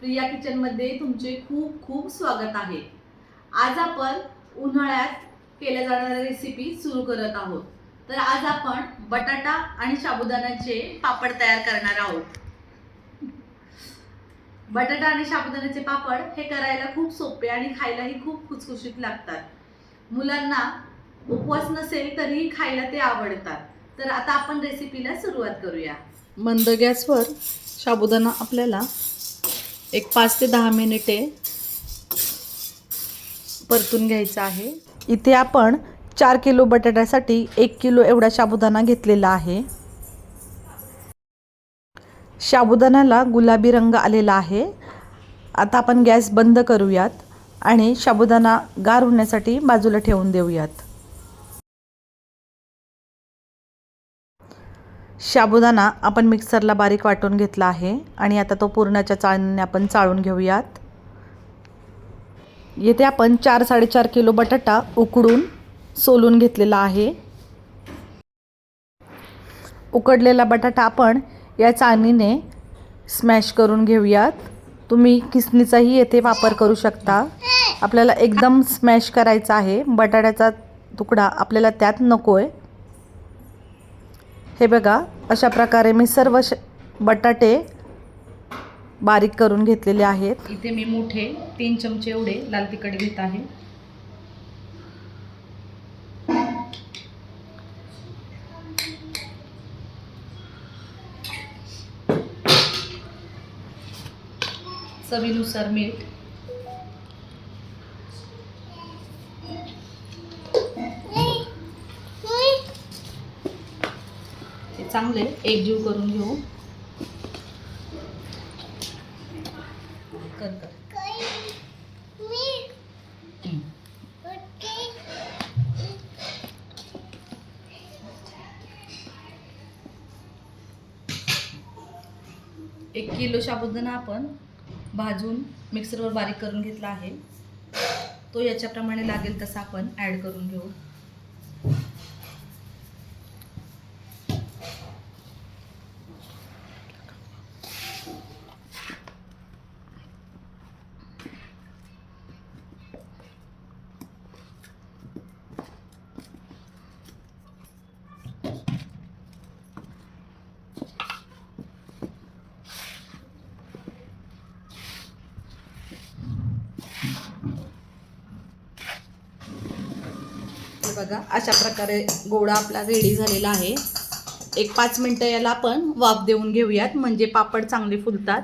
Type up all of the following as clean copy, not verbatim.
प्रिया किचनमध्ये तुमचे खूप खूप स्वागत आहे। आज आपण उन्हाळ्यात केल्या जाणाऱ्या रेसिपी सुरू करत आहोत। तर आज आपण बटाटा आणि साबुदाण्याचे पापड तयार करणार आहोत। बटाटा आणि साबुदाण्याचे पापड हे करायला खूप सोपे आणि खायलाही खूप खुसखुशीत लागतात। मुलांना उपवास नसेल तरीही खायला ते आवडतात। तर आता आपण रेसिपीला सुरुवात करूया। मंद गॅसवर साबुदाणा आपल्याला एक 5 ते 10 मिनिटे परतून घ्यायचा आहे। इथे आपण 4 किलो बटाट्यासाठी 1 किलो एवढा साबुदाणा घेतलेला आहे। साबुदाण्याला गुलाबी रंग आलेला आहे। आता आपण गॅस बंद करूयात आणि साबुदाणा गार होण्यासाठी बाजूला ठेवून देऊयात। साबुदाणा आपण मिक्सरला बारीक वाटून घेतला आहे आणि आता तो पुरणाच्या चाळणीने आपण चाळून घेऊयात। येथे आपण 4-4.5 किलो बटाटा उकडून सोलून घेतलेला आहे। उकडलेला बटाटा आपण या चाळणीने स्मॅश करून घेऊयात। तुम्ही किसणीचाही येथे वापर करू शकता। आपल्याला एकदम स्मॅश करायचा आहे, बटाट्याचा तुकडा आपल्याला त्यात नकोय। हे बघा, अशा प्रकारे मी सर्व बटाटे बारीक करून घेतलेले आहेत। इथे मी मोठे 3 चमचे एवढे लाल तिखट घेत आहे। चवीनुसार मीठ, हे चांगले एकजीव करून घेऊ। एक किलो साबुदाणा आपण भाजून मिक्सरवर बारीक करून घेतला आहे। तो याच्याप्रमाणे लागेल तसा आपण ॲड करून घेऊ। बघा, अशा प्रकारे गोळा आपला रेडी झालेला आहे। एक 5 मिनिटं याला आपण वाफ देऊन घेऊयात, म्हणजे पापड चांगले फुलतात।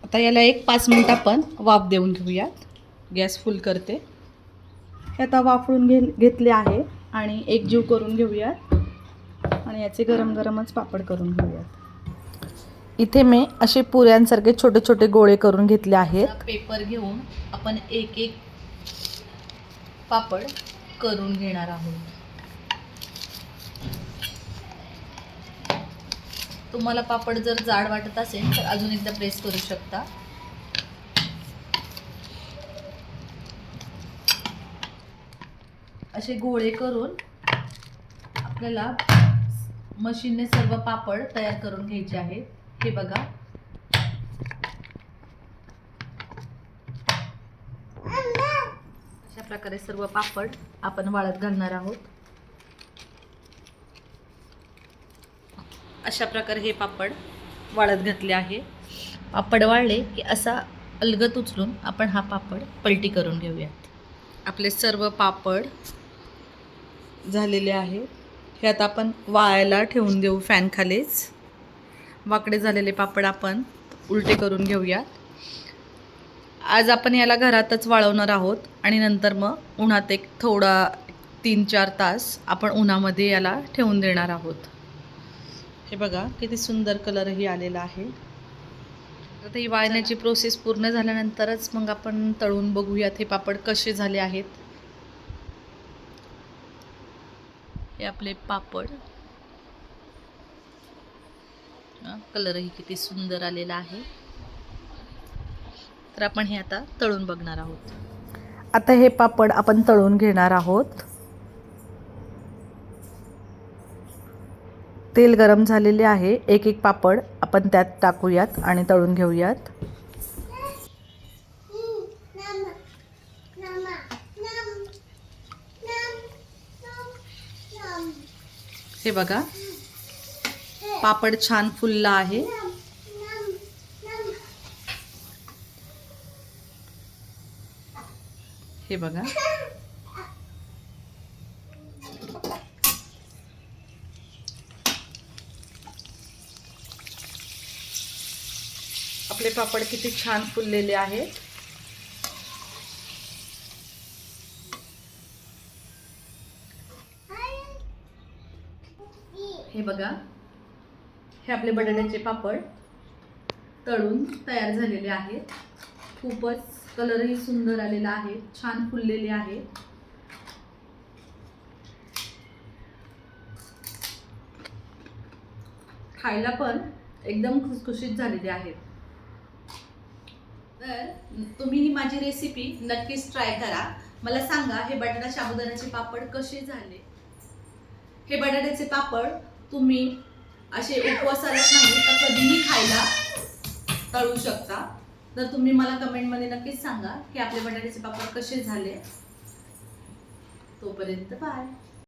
आता याला एक 5 मिनिट आपण वाफ देऊन घेऊयात। गॅस फुल करते। हे आता वाफळून घेतले आहे आणि एकजीव करून घेऊयात आणि याचे गरम गरमच पापड करून घेऊयात। इथे मी असे पुऱ्यांसारखे छोटे छोटे गोळे करून घेतले आहेत। पेपर घेऊन आपण एक एक पापड करून घेणार आहोत। तुम्हाला पापड जर जाड वाटत असेल तर अजून एकदा प्रेस करू शकता। असे गोळे करून आपल्याला मशीनने सर्व पापड तयार करून घ्यायचे आहेत। हे बघा, अशा प्रकारे सर्व पापड आपण वाळत घालणार आहोत। अशा प्रकारे हे पापड वाळत घातले आहे। पापड वाळले की असा अलगद उचलून आपण हा पापड पलटी करून घेऊयात। आपले सर्व पापड झालेले आहेत। हे आता आपण वाळायला ठेवून देऊ फॅन खालीच। वाकडे झालेले पापड आपण उलटे करून घेऊयात। आज आपण याला घरातच वाळवणार आहोत आणि नंतर मग उन्हात एक थोडा 3-4 तास आपण उन्हामध्ये याला ठेवून देणार आहोत। हे बघा, किती सुंदर कलरही आलेला आहे। आता ही वाळण्याची प्रोसेस पूर्ण झाल्यानंतरच मग आपण तळून बघूयात हे पापड कसे झाले आहेत। हे आपले पापड, कलरही किती सुंदर आलेला आहे। तर आपण हे आता तळून बघणार आहोत। आता हे पापड आपण तळून घेणार आहोत। तेल गरम झालेले आहे. एक एक पापड आपण त्यात टाकूयात आणि तळून घेऊयात. हे बघा, पापड छान फुलला आहे. हे बघा, आपले पापड किती छान फुललेले आहेत. हे बघा, हे आपले बटाट्याचे पापड तळून तयार झालेले आहेत. खूपच कलरही सुंदर आलेला आहे, छान फुललेले आहे. खायला पण एकदम खुसखुशीत झालेले आहेत. तर तुम्ही ही माझी रेसिपी नक्कीच ट्राय करा. मला सांगा, हे बटाटा साबुदाण्याचे पापड कसे झाले. हे बटाट्याचे पापड तुम्ही असे उपवासाला नाही तर कधीही खायला तळू शकता. तर तुम्ही मला कमेंटमध्ये नक्कीच सांगा की आपले बटाट्याचे पापड कसे झाले. तोपर्यंत बाय.